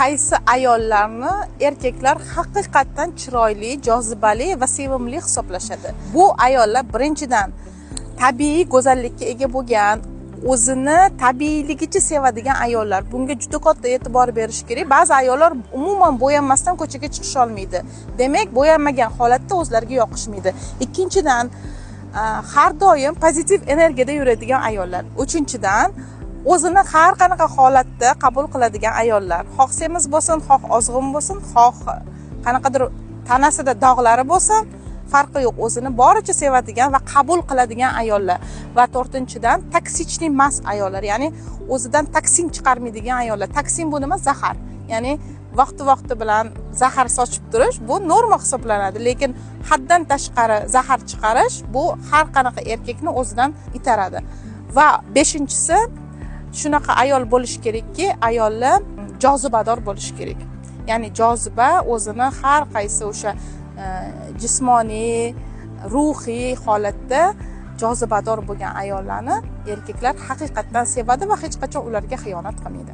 qaysi ayollarni erkaklar haqiqatan chiroyli, jozibali va sevimli hisoblashadi. Bu ayollar birinchidan tabiiy go'zallikka ega bo'lgan, o'zini tabiiyligicha sevadigan ayollar. Bunga juda katta e'tibor berish kerak. Ba'zi ayollar umuman bo'yanmasdan ko'chaga chiqisha olmaydi. Demak, bo'yanmagan holatda o'zlariga yoqishmaydi. Ikkinchidan, har doim pozitiv energiyada yuradigan ayollar. Uchinchidan, o'zini har qanaqa holatda qabul qiladigan ayollar. Xoh semiz bo'lsin, xoh ozg'in bo'lsin, xoh qanaqadir tanasida dog'lari bo'lsin, farqi yo'q, o'zini boricha sevadigan va qabul qiladigan ayollar. Va to'rtinchidan, toksichni emas ayollar, ya'ni o'zidan toksin chiqarmaydigan ayollar. Toksin bu nima? Zahar. Ya'ni vaqti bilan zahar sochib turish bu norma hisoblanadi, lekin haddan tashqari zahar chiqarish bu har qanaqa erkakni o'zidan itaradi. Va beshinchisi, shunaqa ayol bo'lish kerakki, ayollar jozibador bo'lish kerak. Ya'ni joziba o'zini har qaysi o'sha jismoniy, ruhiy holatda jozibador bo'lgan ayollarni erkaklar haqiqatdan sevadi va hech qachon ularga xiyonat qilmaydi.